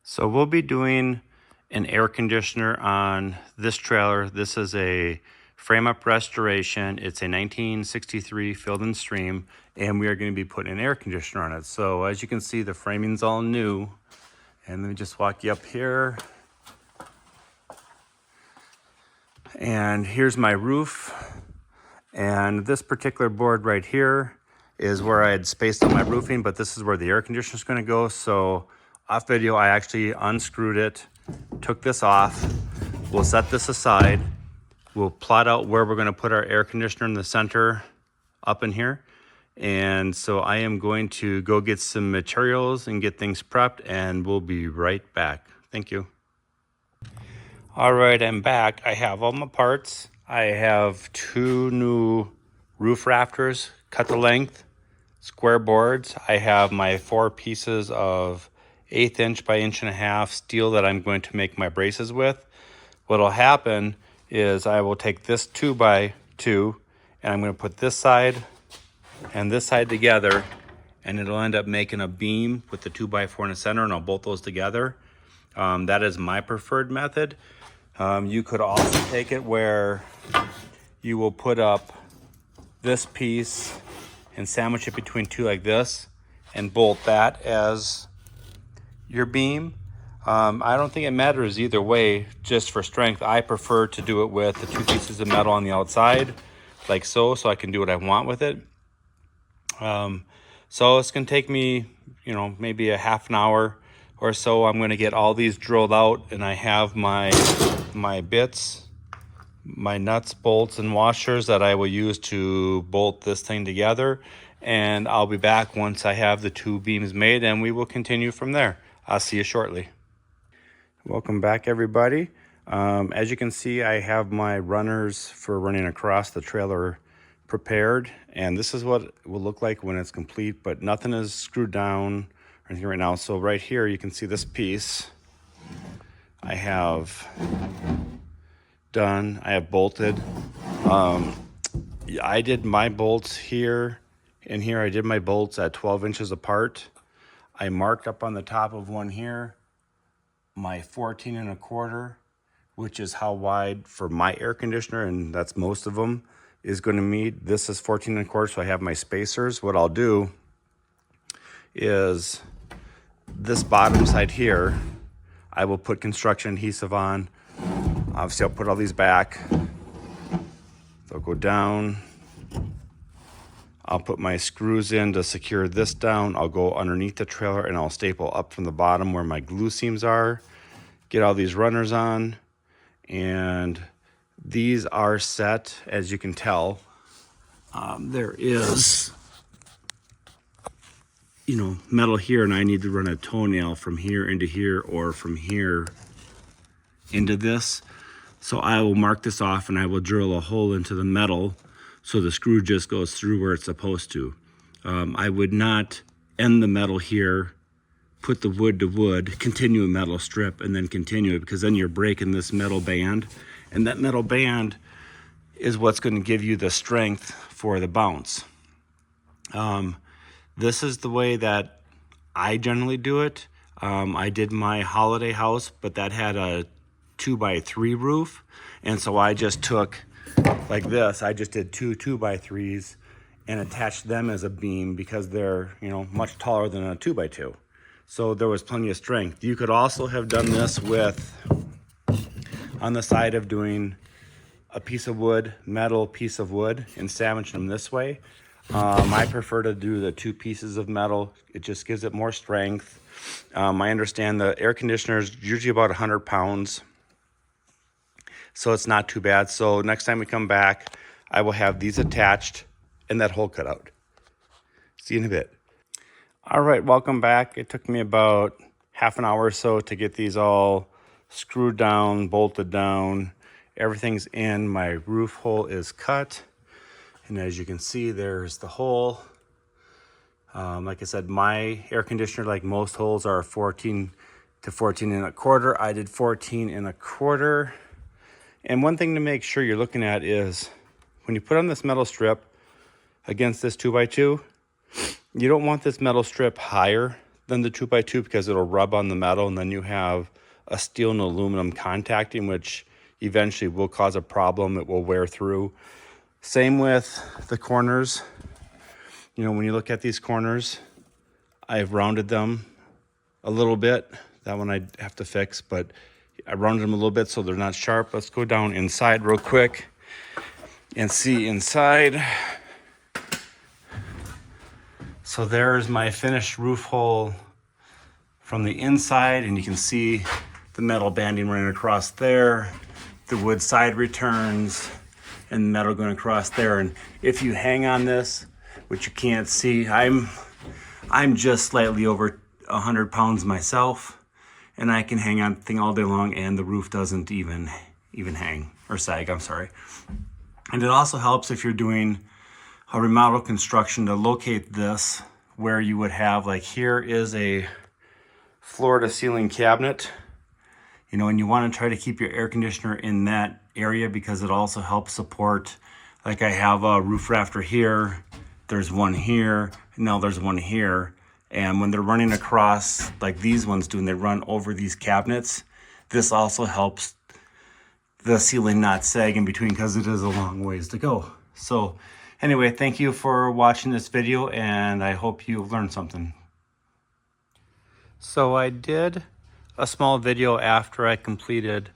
So we'll be doing an air conditioner on this trailer. This is a frame up restoration. It's a 1963 Field and Stream, and we are going to be putting an air conditioner on it. So as you can see, the framing's all new. And let me just walk you up here. And here's my roof. And this particular board right here is where I had spaced out my roofing, but this is where the air conditioner is going to go. So off video, I actually unscrewed it, took this off. We'll set this aside. We'll plot out where we're going to put our air conditioner in the center up in here. And so I am going to go get some materials and get things prepped, and we'll be right back. Thank you. All right, I'm back. I have all my parts. I have 2 new roof rafters, cut the length, square boards. I have my 4 pieces of 1/8 inch by 1.5 inch steel that I'm going to make my braces with. What'll happen is I will take this 2x2 and I'm going to put this side and this side together, and it'll end up making a beam with the 2x4 in the center, and I'll bolt those together. That is my preferred method. You could also take it where you will put up this piece and sandwich it between 2 like this and bolt that as your beam. I don't think it matters either way, just for strength. I prefer to do it with the 2 pieces of metal on the outside, like so I can do what I want with it. So it's gonna take me, maybe a half an hour or so. I'm gonna get all these drilled out, and I have my bits, my nuts, bolts, and washers that I will use to bolt this thing together. And I'll be back once I have the 2 beams made, and we will continue from there. I'll see you shortly. Welcome back, everybody. As you can see, I have my runners for running across the trailer prepared, and this is what it will look like when it's complete, but nothing is screwed down or anything right now. So right here you can see this piece I have done. I have bolted. I did my bolts here and here. I did my bolts at 12 inches apart. I marked up on the top of one here my 14 1/4, which is how wide for my air conditioner, and that's most of them, is going to meet. This is 14 1/4, so I have my spacers. What I'll do is this bottom side here, I will put construction adhesive on. Obviously, I'll put all these back. They'll go down. I'll put my screws in to secure this down. I'll go underneath the trailer and I'll staple up from the bottom where my glue seams are. Get all these runners on, and these are set, as you can tell. There is, metal here, and I need to run a toenail from here into here, or from here into this. So I will mark this off, and I will drill a hole into the metal so the screw just goes through where it's supposed to. I would not end the metal here, put the wood to wood, continue a metal strip, and then continue it, because then you're breaking this metal band, and that metal band is what's going to give you the strength for the bounce. This is the way that I generally do it. I did my holiday house, but that had a 2x3 roof, and so I just took like this. I just did 2 2x3s and attached them as a beam, because they're much taller than a 2x2. So there was plenty of strength. You could also have done this with, on the side of doing a piece of wood, metal piece of wood, and sandwich them this way. I prefer to do the 2 pieces of metal. It just gives it more strength. I understand the air conditioner is usually about 100 pounds, so it's not too bad. So next time we come back, I will have these attached and that hole cut out. See you in a bit. All right, welcome back. It took me about half an hour or so to get these all screwed down, bolted down. Everything's in. My roof hole is cut, and as you can see, there's the hole. Like I said, my air conditioner, like most holes, are 14 to 14 1/4. I did 14 1/4. And one thing to make sure you're looking at is when you put on this metal strip against this 2x2, you don't want this metal strip higher than the 2x2 because it'll rub on the metal, and then you have a steel and aluminum contacting, which eventually will cause a problem. It will wear through. Same with the corners. You know, when you look at these corners, I've rounded them a little bit. That one I'd have to fix, but I rounded them a little bit so they're not sharp. Let's go down inside real quick and see inside. So there's my finished roof hole from the inside, and you can see the metal banding running across there, the wood side returns, and the metal going across there. And if you hang on this, which you can't see, I'm just slightly over 100 pounds myself, and I can hang on the thing all day long, and the roof doesn't even hang or sag, I'm sorry. And it also helps if you're doing a remodel construction to locate this where you would have, like, here is a floor to ceiling cabinet, you know, and you want to try to keep your air conditioner in that area because it also helps support, like I have a roof rafter here, there's one here, and now there's one here. And when they're running across, like these ones do, and they run over these cabinets, this also helps the ceiling not sag in between because it is a long ways to go. So anyway, thank you for watching this video, and I hope you learned something. So I did a small video after I completed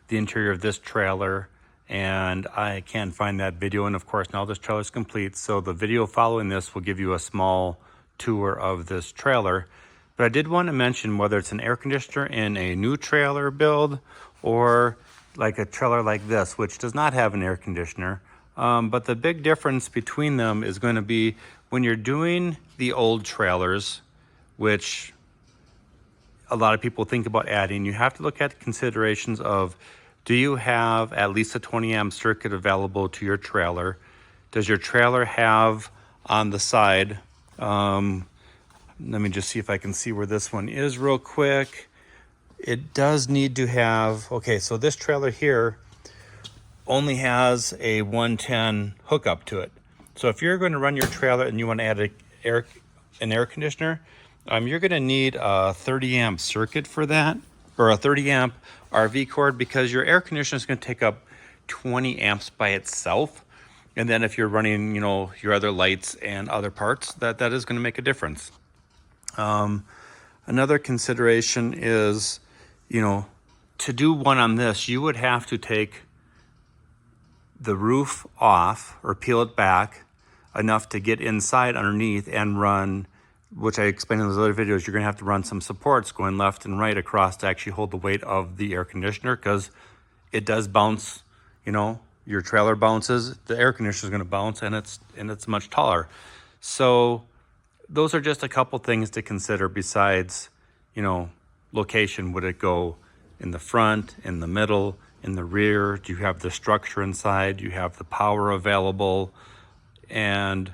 the interior of this trailer, and I can't find that video. And of course, now this trailer is complete, so the video following this will give you a small tour of this trailer. But I did want to mention, whether it's an air conditioner in a new trailer build or like a trailer like this, which does not have an air conditioner, but the big difference between them is going to be when you're doing the old trailers, which a lot of people think about adding, you have to look at considerations of, do you have at least a 20 amp circuit available to your trailer? Does your trailer have on the side, let me just see if I can see where this one is real quick. It does need to have, okay, so this trailer here only has a 110 hookup to it. So if you're going to run your trailer and you want to add an air conditioner, you're going to need a 30 amp circuit for that, or a 30 amp RV cord, because your air conditioner is going to take up 20 amps by itself. And then if you're running, you know, your other lights and other parts, that is going to make a difference. Another consideration is, you know, to do one on this, you would have to take the roof off or peel it back enough to get inside underneath and run, which I explained in those other videos, you're going to have to run some supports going left and right across to actually hold the weight of the air conditioner, because it does bounce. You know, your trailer bounces, the air conditioner is going to bounce, and it's much taller. So those are just a couple things to consider besides, you know, location. Would it go in the front, in the middle, in the rear? Do you have the structure inside? Do you have the power available? And,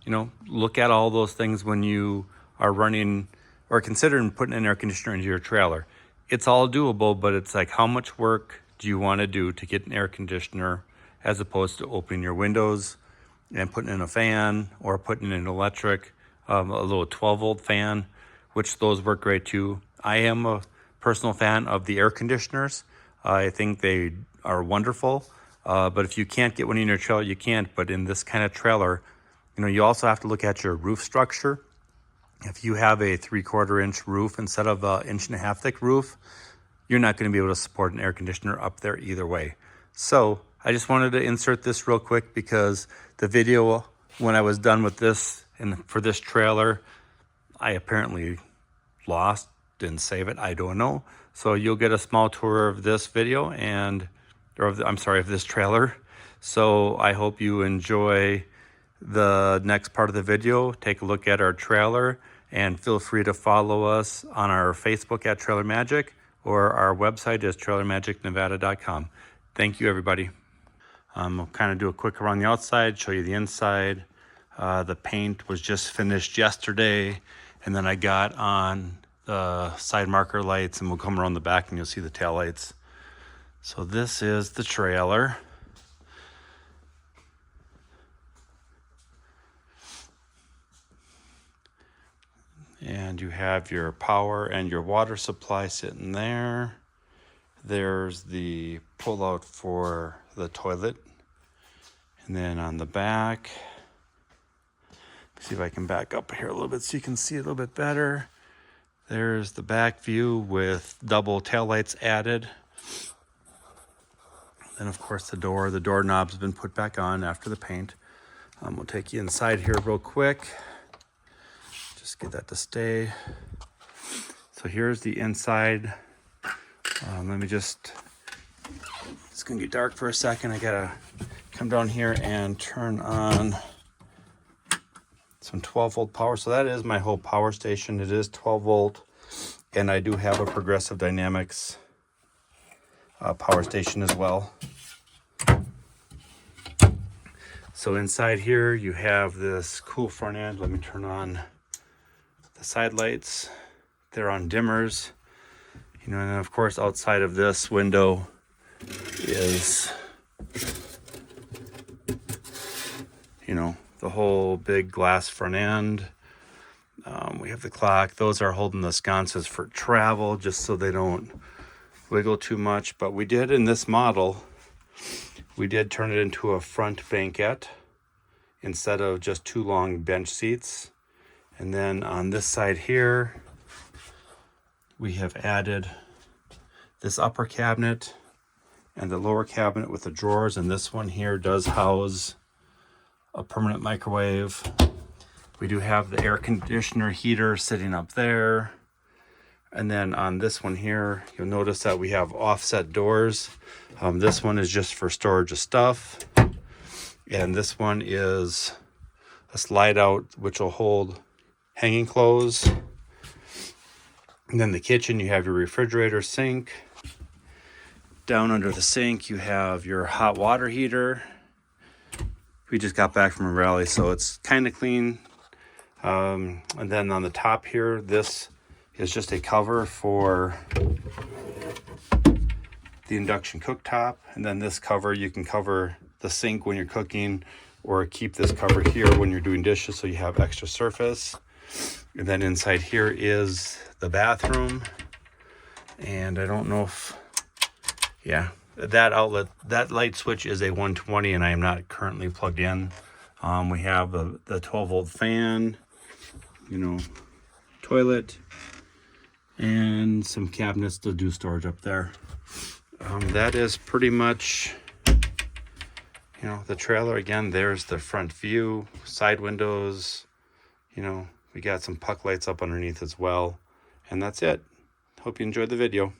you know, look at all those things when you are running or considering putting an air conditioner into your trailer. It's all doable, but it's like, how much work do you want to do to get an air conditioner, as opposed to opening your windows and putting in a fan, or putting in an electric, a little 12-volt fan, which those work great too. I am a personal fan of the air conditioners. I think they are wonderful. But if you can't get one in your trailer, you can't. But in this kind of trailer, you know, you also have to look at your roof structure. If you have a 3/4 inch roof instead of an 1.5 inch thick roof, you're not going to be able to support an air conditioner up there either way. So I just wanted to insert this real quick, because the video, when I was done with this and for this trailer, I apparently lost, didn't save it, I don't know. So you'll get a small tour of this video of this trailer. So I hope you enjoy the next part of the video. Take a look at our trailer, and feel free to follow us on our Facebook at Trailer Magic, or our website is trailermagicnevada.com. Thank you, everybody. I'll kind of do a quick around the outside, show you the inside. The paint was just finished yesterday, and then I got on the side marker lights, and we'll come around the back and you'll see the tail lights. So this is the trailer. And you have your power and your water supply sitting there. There's the pull-out for the toilet. And then on the back, see if I can back up here a little bit so you can see a little bit better. There's the back view with double taillights added. Then of course the doorknob's been put back on after the paint. We'll take you inside here real quick. Just get that to stay. So here's the inside. Let me just, it's gonna get dark for a second. I gotta come down here and turn on some 12-volt power. So that is my whole power station. It is 12 volt. And I do have a Progressive Dynamics power station as well. So inside here you have this cool front end. Let me turn on the side lights. They're on dimmers. You know, and then of course outside of this window is, you know, the whole big glass front end. We have the clock. Those are holding the sconces for travel, just so they don't wiggle too much. But we did, in this model, we did turn it into a front banquette instead of just two long bench seats. And then on this side here, we have added this upper cabinet and the lower cabinet with the drawers. And this one here does house a permanent microwave. We do have the air conditioner heater sitting up there. And then on this one here, you'll notice that we have offset doors. This one is just for storage of stuff. And this one is a slide out, which will hold hanging clothes. And then the kitchen, you have your refrigerator, sink. Down under the sink, you have your hot water heater. We just got back from a rally, so it's kind of clean. And then on the top here, this is just a cover for the induction cooktop. And then this cover, you can cover the sink when you're cooking, or keep this cover here when you're doing dishes so you have extra surface. And then inside here is the bathroom. And I don't know if, yeah, that outlet, that light switch is a 120 and I am not currently plugged in. We have the 12-volt fan, you know, toilet, and some cabinets to do storage up there. That is pretty much, you know, the trailer. Again, there's the front view, side windows, you know, we got some puck lights up underneath as well. And that's it. Hope you enjoyed the video.